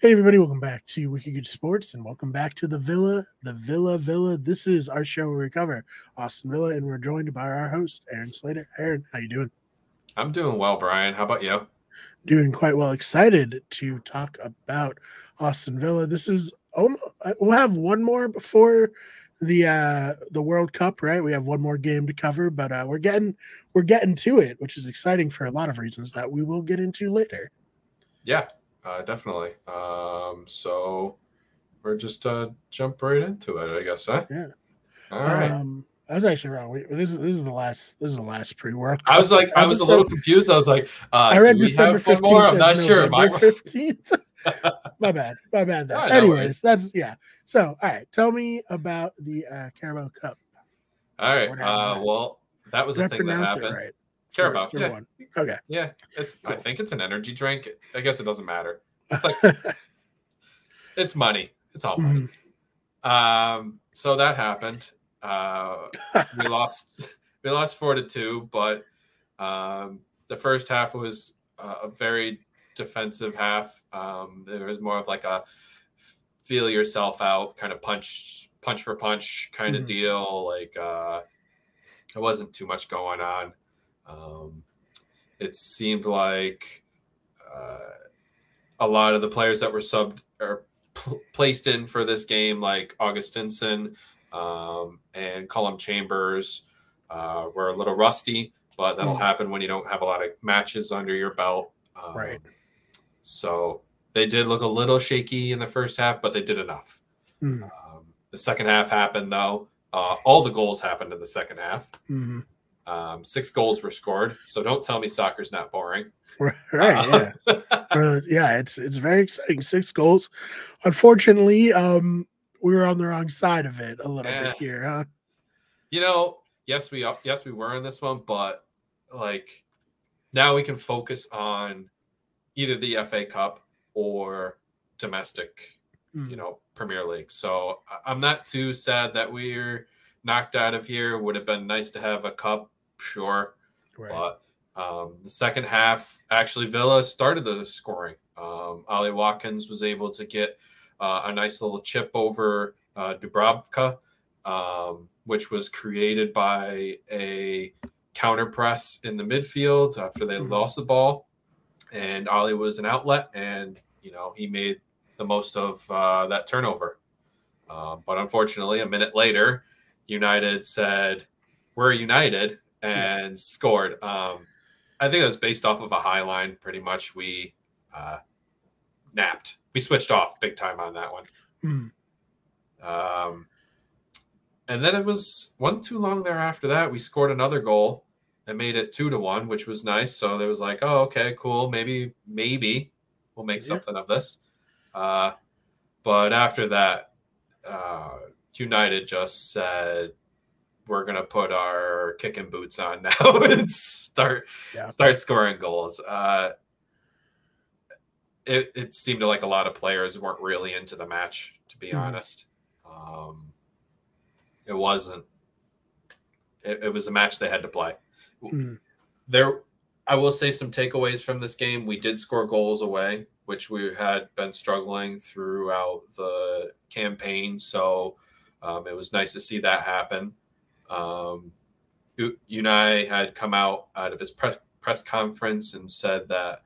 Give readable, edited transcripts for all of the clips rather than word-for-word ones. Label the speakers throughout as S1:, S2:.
S1: Hey everybody, welcome back to Wicked Good Sports and welcome back to the Villa. This is our show where we cover Aston Villa and we're joined by our host, Aaron Slater. Aaron, how you doing?
S2: I'm doing well, Brian. How about you?
S1: Doing quite well. Excited to talk about Aston Villa. This is we'll have one more before the World Cup, right? We have one more game to cover, but we're getting to it, which is exciting for a lot of reasons that we will get into later.
S2: Yeah, definitely. So we're just jump right into it, I guess, huh?
S1: Yeah.
S2: All right.
S1: I was actually wrong. This is the last pre-World
S2: I was
S1: Cup
S2: like, I was a
S1: episode.
S2: little confused. I was like,
S1: I
S2: do
S1: read
S2: we
S1: December
S2: have one more?
S1: 15th
S2: I'm
S1: as
S2: not sure. Am I
S1: November 15th. My bad there.
S2: No
S1: Anyways,
S2: worries.
S1: that's yeah. So, all right, tell me about the Carabao Cup.
S2: All right.
S1: What happened?
S2: Well, that was
S1: Did
S2: a
S1: I
S2: thing that
S1: pronounce it
S2: happened.
S1: right?
S2: Carabao.
S1: For
S2: Yeah.
S1: one. Okay.
S2: Yeah.
S1: Cool.
S2: I think it's an energy drink. I guess it doesn't matter. It's like it's money. It's all money. So that happened. We lost 4-2, but the first half was a very defensive half. There was more of like a feel yourself out kind of punch for punch kind of deal. Like there wasn't too much going on. It seemed like a lot of the players that were subbed or placed in for this game, like Augustinson and Cullum Chambers, were a little rusty, but that'll happen when you don't have a lot of matches under your belt.
S1: Right.
S2: So they did look a little shaky in the first half, but they did enough. The second half happened, though. All the goals happened in the second half. 6 goals were scored. So don't tell me soccer's not boring.
S1: Right. Yeah. Yeah. It's very exciting. 6 goals. Unfortunately, we were on the wrong side of it a little bit here, huh?
S2: You know, yes, we were in this one, but like now we can focus on either the FA Cup or domestic, Premier League. So I'm not too sad that we're knocked out of here. Would have been nice to have a cup, sure. Right. But the second half, actually, Villa started the scoring. Ollie Watkins was able to get a nice little chip over Dubravka, which was created by a counter press in the midfield after they lost the ball. And Ollie was an outlet, and, he made the most of that turnover. But unfortunately, a minute later, United said, "We're United," and scored. I think that was based off of a high line. Pretty much, we napped. We switched off big time on that one. And then it wasn't too long thereafter that we scored another goal and made it 2-1, which was nice. So there was like, oh, okay, cool. Maybe we'll make something of this. But after that, United just said, we're going to put our kicking boots on now and start scoring goals. It seemed like a lot of players weren't really into the match, to be honest. It wasn't. It was a match they had to play. I will say some takeaways from this game. We did score goals away, which we had been struggling throughout the campaign. So it was nice to see that happen. Unai had come out of his press conference and said that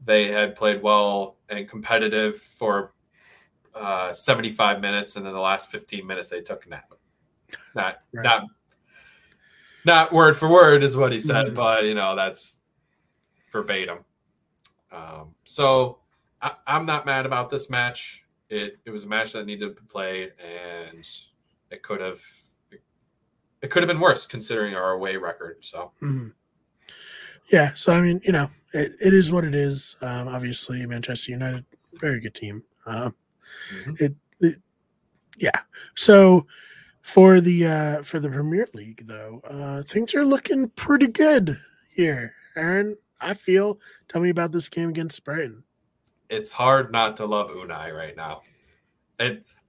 S2: they had played well and competitive for 75 minutes, and then the last 15 minutes they took a nap. Not word for word is what he said, but that's verbatim. So I'm not mad about this match. It was a match that needed to be played, and it could have been worse considering our away record. So
S1: yeah. So I mean, it is what it is. Obviously, Manchester United, very good team. Yeah. So for the Premier League, though, things are looking pretty good here. Aaron, tell me about this game against Brighton.
S2: It's hard not to love Unai right now.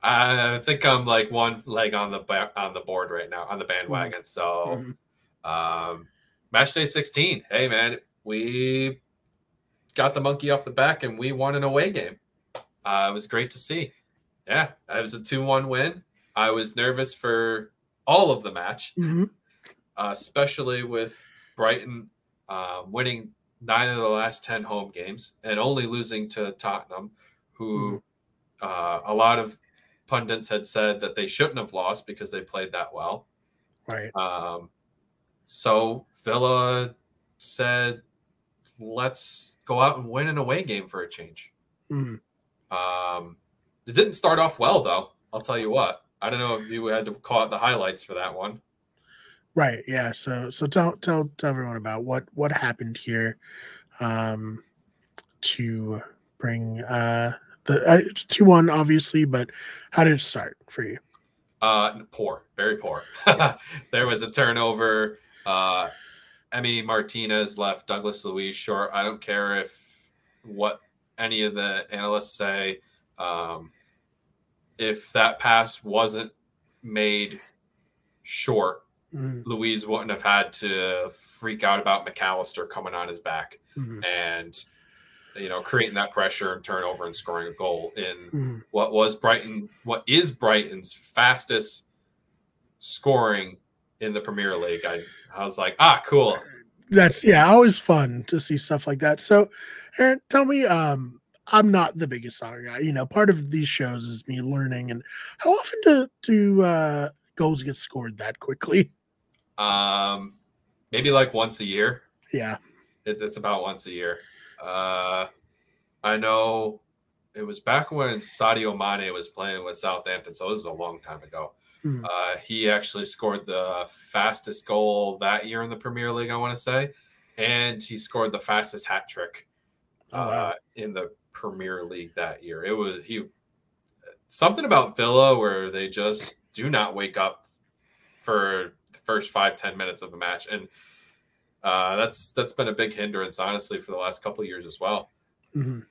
S2: I think I'm like one leg on the board right now, on the bandwagon. So match day 16. Hey, man, we got the monkey off the back and we won an away game. It was great to see. Yeah, it was a 2-1 win. I was nervous for all of the match, especially with Brighton winning 9 of the last 10 home games and only losing to Tottenham, who a lot of pundits had said that they shouldn't have lost because they played that well.
S1: Right.
S2: So Villa said, let's go out and win an away game for a change. It didn't start off well, though. I'll tell you what. I don't know if you had to call out the highlights for that one.
S1: Right. Yeah. So tell everyone about what happened here, to bring the 2-1, obviously, but how did it start for you?
S2: Poor, very poor. There was a turnover. Emi Martinez left Douglas Luiz short. I don't care what any of the analysts say. If that pass wasn't made short, Luiz wouldn't have had to freak out about McAllister coming on his back and creating that pressure and turnover and scoring a goal in what is Brighton's fastest scoring in the Premier League. I was like, cool.
S1: That's always fun to see stuff like that. So, Aaron, tell me, I'm not the biggest soccer guy. Part of these shows is me learning. And how often do goals get scored that quickly?
S2: Maybe like once a year.
S1: Yeah,
S2: it's about once a year. I know it was back when Sadio Mane was playing with Southampton, so this is a long time ago. He actually scored the fastest goal that year in the Premier League, I want to say, and he scored the fastest hat trick in the Premier League that year. It was something about Villa where they just do not wake up for the first 5-10 minutes of the match, and that's been a big hindrance, honestly, for the last couple of years as well.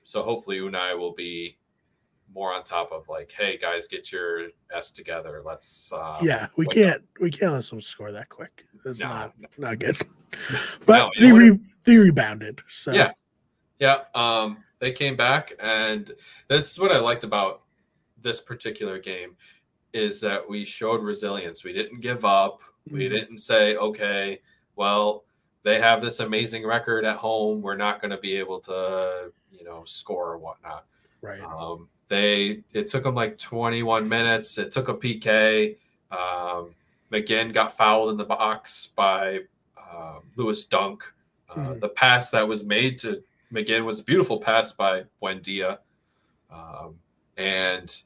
S2: So hopefully Unai will be more on top of like, hey guys, get your S together. Let's
S1: we can't let them score that quick. That's not good. But they rebounded. So
S2: they came back, and this is what I liked about this particular game is that we showed resilience. We didn't give up. We didn't say, okay, well, they have this amazing record at home. We're not going to be able to, score or whatnot.
S1: Right.
S2: It took them like 21 minutes. It took a PK. McGinn got fouled in the box by Lewis Dunk. The pass that was made to McGinn was a beautiful pass by Buendia. And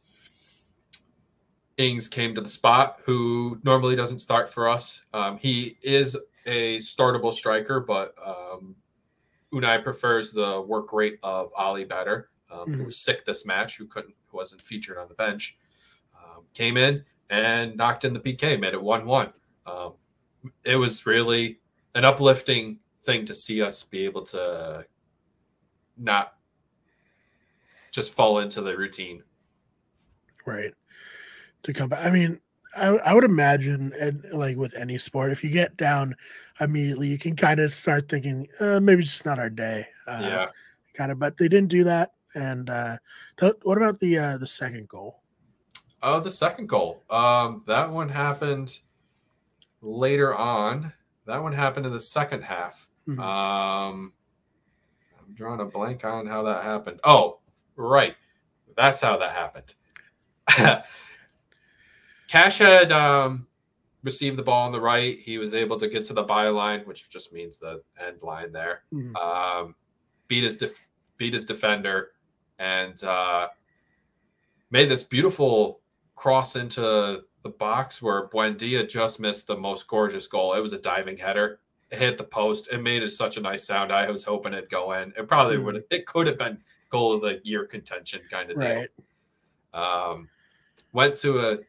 S2: Ings came to the spot, who normally doesn't start for us. He is a startable striker, but Unai prefers the work rate of Ali better, who was sick this match, who wasn't featured on the bench. Came in and knocked in the PK, made it 1-1. It was really an uplifting thing to see us be able to not just fall into the routine.
S1: Right. To come back. I mean, I would imagine, and like with any sport, if you get down immediately, you can kind of start thinking, maybe it's just not our day. But they didn't do that. And what about the second goal?
S2: The second goal. That one happened later on. That one happened in the second half. I'm drawing a blank on how that happened. Oh, right. That's how that happened. Cash had received the ball on the right. He was able to get to the byline, which just means the end line there. Beat his defender and made this beautiful cross into the box where Buendia just missed the most gorgeous goal. It was a diving header. It hit the post. It made it such a nice sound. I was hoping it'd go in. It probably would. It could have been goal of the year contention kind of deal. Went to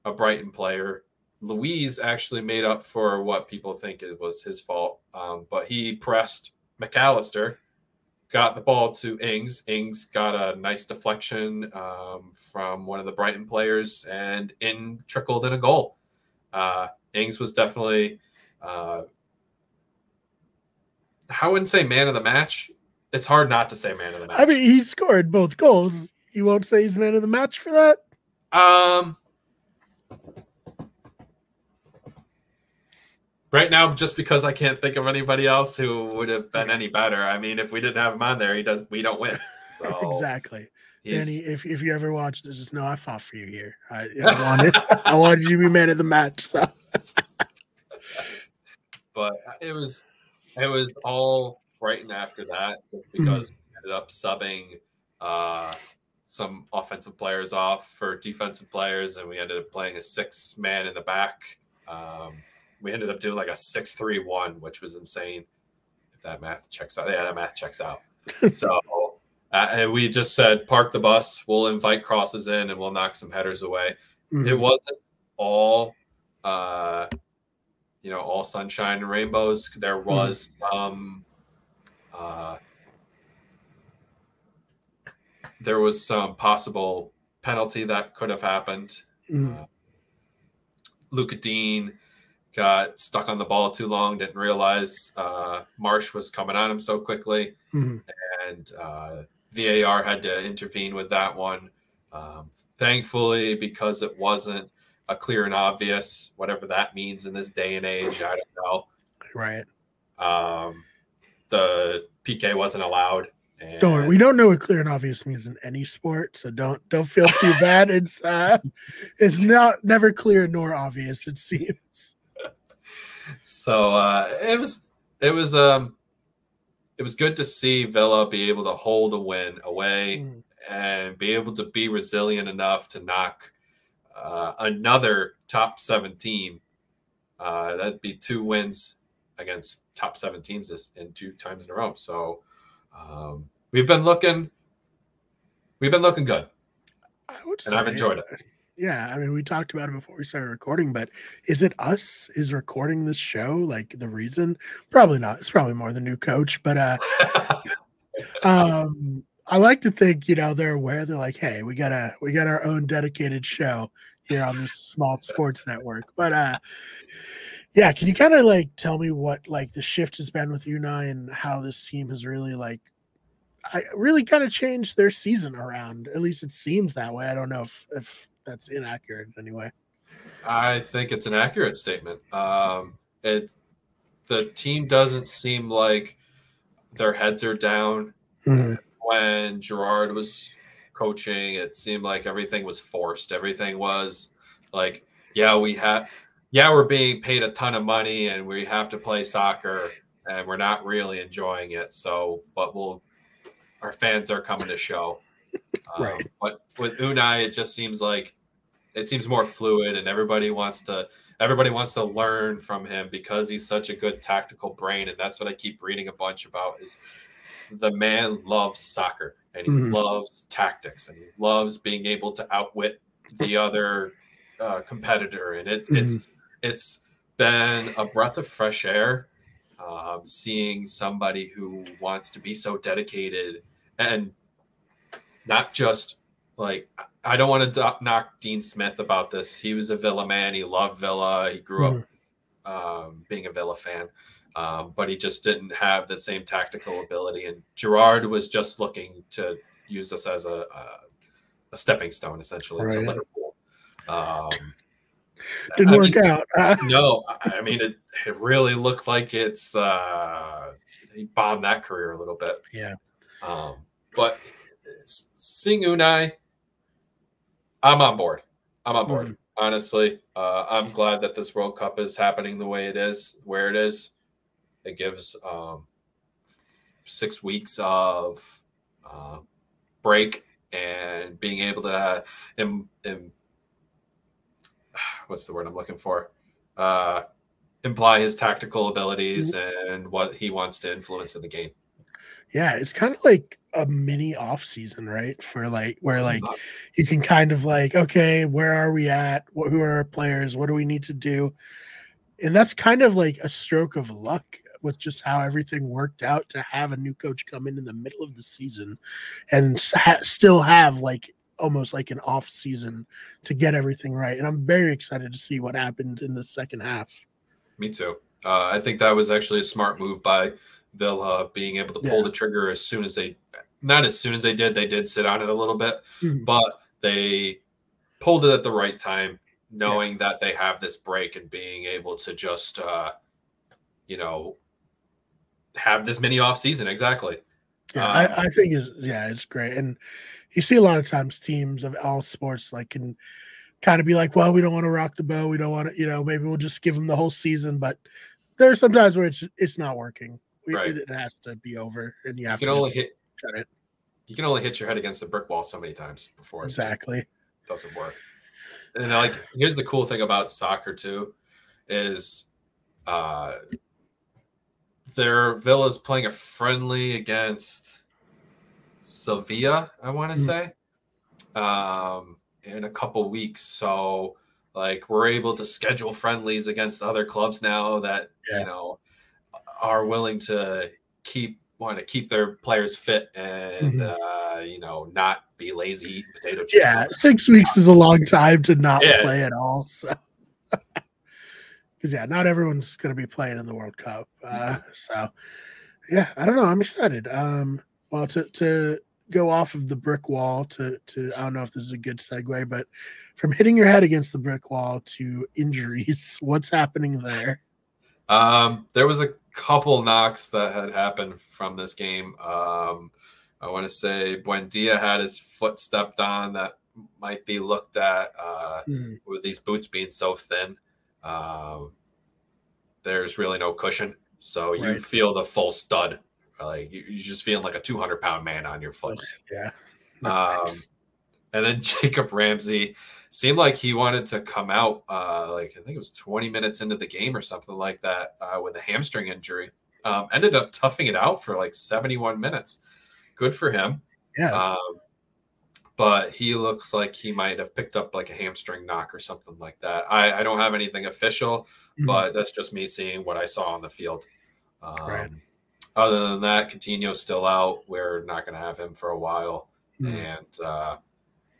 S2: a Brighton player. Luiz actually made up for what people think it was his fault, but he pressed McAllister, got the ball to Ings. Ings got a nice deflection from one of the Brighton players and trickled in a goal. Ings was definitely, I wouldn't say man of the match. It's hard not to say man of the match.
S1: I mean, he scored both goals. You won't say he's man of the match for that?
S2: Right now, just because I can't think of anybody else who would have been any better. I mean, if we didn't have him on there, we don't win. So
S1: exactly. Danny, if you ever watch this, just know I fought for you here. I wanted you to be man of the match. So.
S2: But it was all Brighton after that because we ended up subbing some offensive players off for defensive players, and we ended up playing a 6-man in the back. We ended up doing like a 6-3-1, which was insane. If that math checks out. Yeah, that math checks out. So and we just said, park the bus. We'll invite crosses in, and we'll knock some headers away. It wasn't all, all sunshine and rainbows. There was some possible penalty that could have happened. Luca Dean got stuck on the ball too long, didn't realize Marsh was coming on him so quickly, and VAR had to intervene with that one. Thankfully, because it wasn't a clear and obvious, whatever that means in this day and age, I don't know.
S1: Right.
S2: The PK wasn't allowed.
S1: Don't worry, we don't know what clear and obvious means in any sport, so don't feel too bad. It's never clear nor obvious, it seems.
S2: So it was good to see Villa be able to hold a win away and be able to be resilient enough to knock another top 7 team. That'd be 2 wins against top 7 teams in 2 times in a row. So we've been looking good. I've enjoyed it.
S1: Yeah, I mean, we talked about it before we started recording, but is it us? Is recording this show like the reason? Probably not. It's probably more the new coach, but I like to think, they're aware. They're like, hey, we got our own dedicated show here on this small sports network. But yeah, can you kind of like tell me what like the shift has been with Unai and how this team has really really kind of changed their season around? At least it seems that way. I don't know if that's inaccurate anyway.
S2: I think it's an accurate statement. The team doesn't seem like their heads are down. When Gerard was coaching, it seemed like everything was forced. Everything was like, we're being paid a ton of money and we have to play soccer and we're not really enjoying it. So, but our fans are coming to show.
S1: Right.
S2: But with Unai, it just seems like it seems more fluid, and everybody wants to learn from him because he's such a good tactical brain. And that's what I keep reading a bunch about is the man loves soccer and he loves tactics and he loves being able to outwit the other competitor. And it's been a breath of fresh air seeing somebody who wants to be so dedicated and not just like, I don't want to knock Dean Smith about this. He was a Villa man. He loved Villa. He grew up being a Villa fan, but he just didn't have the same tactical ability. And Gerard was just looking to use us as a stepping stone, essentially, to Liverpool.
S1: Didn't work out.
S2: No, I mean, it really looked like he bombed that career a little bit.
S1: Yeah.
S2: But seeing Unai, I'm on board. Honestly. I'm glad that this World Cup is happening the way it is, where it is. It gives 6 weeks of break and being able to what's the word I'm looking for? Imply his tactical abilities and what he wants to influence in the game.
S1: Yeah, it's kind of like a mini off season, right? For like where like you can kind of like, okay, where are we at? Who are our players? What do we need to do? And that's kind of like a stroke of luck with just how everything worked out to have a new coach come in the middle of the season and still have like almost like an off season to get everything right. And I'm very excited to see what happened in the second half.
S2: Me too. I think that was actually a smart move by Villa, being able to pull the trigger as soon as they not as soon as they did sit on it a little bit,
S1: Mhm.
S2: but they pulled it at the right time, knowing that they have this break and being able to just, have this mini off season. Exactly.
S1: Yeah, I think it's great. And you see a lot of times teams of all sports like can kind of be like, well, we don't want to rock the boat. We don't want to, maybe we'll just give them the whole season. But there's sometimes where it's not working.
S2: Right.
S1: It has to be over, and you
S2: You
S1: have
S2: can
S1: to
S2: only
S1: just
S2: hit
S1: cut it.
S2: you can only hit your head against the brick wall so many times before it just
S1: Exactly.
S2: doesn't work. And like, here's the cool thing about soccer too, is their Villa's playing a friendly against Sevilla, I want to say, in a couple weeks. So like we're able to schedule friendlies against other clubs now that are willing to want to keep their players fit and not be lazy eating potato chips.
S1: Yeah, 6 weeks is a long time to not play at all. So, because not everyone's going to be playing in the World Cup. So, yeah, I don't know. I'm excited. Well, to go off of the brick wall to I don't know if this is a good segue, but from hitting your head against the brick wall to injuries, what's happening there?
S2: There was a couple knocks that had happened from this game. I want to say Buendia had his foot stepped on. That might be looked at with these boots being so thin. There's really no cushion, so you feel the full stud. Like you're just feeling like a 200-pound man on your foot.
S1: Yeah.
S2: Nice. And then Jacob Ramsey seemed like he wanted to come out, I think it was 20 minutes into the game or something like that, with a hamstring injury. Ended up toughing it out for like 71 minutes. Good for him.
S1: Yeah.
S2: But he looks like he might have picked up like a hamstring knock or something like that. I don't have anything official, but that's just me seeing what I saw on the field. Other than that, Coutinho's still out. We're not going to have him for a while. And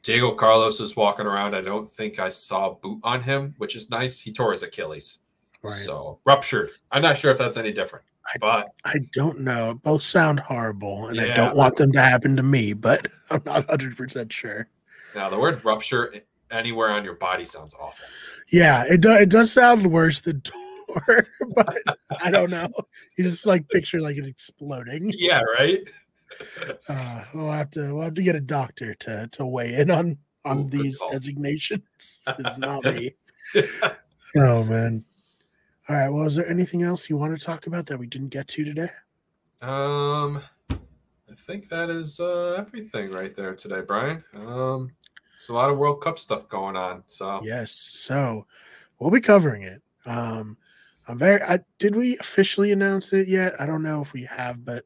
S2: Diego Carlos was walking around. I don't think I saw a boot on him, which is nice. He tore his Achilles. So ruptured. I'm not sure if that's any different. But
S1: I don't know. Both sound horrible, and I don't want them to happen to me, but I'm not 100% sure.
S2: Now, the word rupture anywhere on your body sounds awful.
S1: Yeah, it does sound worse than tore, but I don't know. You just like picture like it exploding.
S2: Yeah, right.
S1: We'll have to get a doctor to weigh in on these designations. It's not me. Oh man. All right. Well, is there anything else you want to talk about that we didn't get to today?
S2: I think that is everything right there today, Brian. It's a lot of World Cup stuff going on. So
S1: yes. So we'll be covering it. Did we officially announce it yet? I don't know if we have, but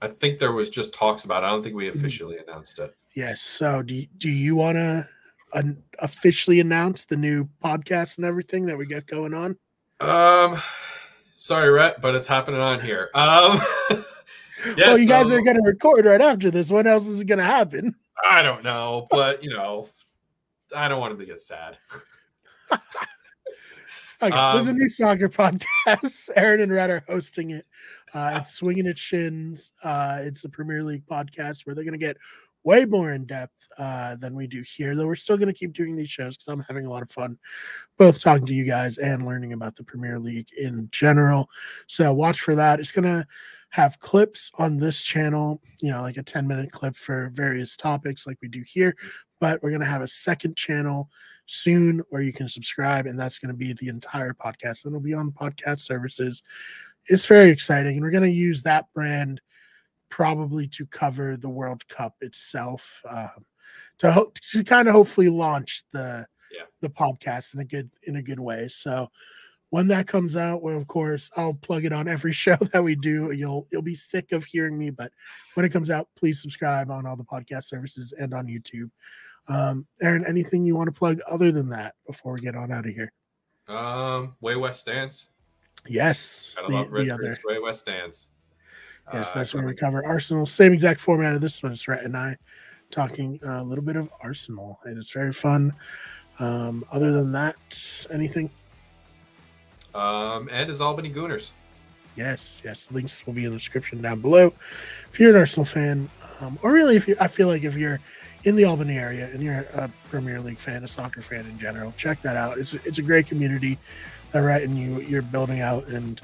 S2: I think there was just talks about it. I don't think we officially announced it.
S1: Yes. So do you want to officially announce the new podcast and everything that we got going on?
S2: Sorry, Rhett, but it's happening on here.
S1: Well, you guys are going to record right after this. What else is going to happen?
S2: I don't know, but I don't want him to get sad.
S1: Okay, there's a new soccer podcast. Aaron and Rhett are hosting it. It's Swinging at Shins. It's a Premier League podcast where they're going to get way more in depth than we do here, though we're still going to keep doing these shows because I'm having a lot of fun both talking to you guys and learning about the Premier League in general. So watch for that. It's going to have clips on this channel, like a 10-minute clip for various topics like we do here, but we're going to have a second channel soon where you can subscribe, and that's going to be the entire podcast. It'll be on podcast services. It's very exciting, and we're going to use that brand probably to cover the World Cup itself, to kind of hopefully launch the podcast in a good way. So when that comes out, well, of course, I'll plug it on every show that we do. You'll be sick of hearing me, but when it comes out, please subscribe on all the podcast services and on YouTube. Aaron, anything you want to plug other than that before we get on out of here?
S2: Way West Stands.
S1: Yes,
S2: the other Way West Stands.
S1: Yes, that's where we cover Arsenal. Same exact format of this one. It's Rhett and I talking a little bit of Arsenal, and it's very fun. Other than that, anything?
S2: And his Albany Gooners.
S1: Yes, yes. Links will be in the description down below. If you're an Arsenal fan, or really, I feel like if you're in the Albany area and you're a Premier League fan, a soccer fan in general, check that out. It's a great community that right and you're building out, and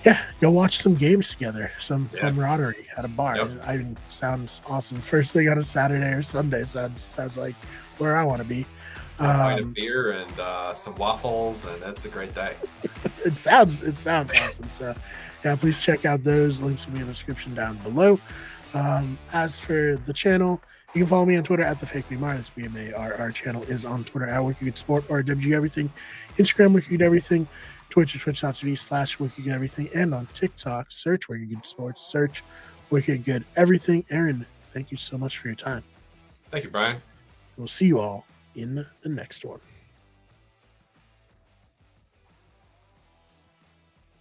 S1: yeah, go watch some games together, some camaraderie at a bar.
S2: Yep.
S1: I mean, sounds awesome. First thing on a Saturday or Sunday sounds like where I want to be.
S2: A pint of beer and some waffles, and that's a great day.
S1: It sounds awesome. So yeah, please check out those. Links will be in the description down below. As for the channel, you can follow me on Twitter at the fake BMR. That's BMAR. Our channel is on Twitter at Wicked Sport or WG Everything. Instagram Wicked Everything. Twitch is twitch.tv/Wicked Everything. And on TikTok, search Wicked Good Sports. Search Wicked Good Everything. Aaron, thank you so much for your time.
S2: Thank you, Brian.
S1: We'll see you all in the next one.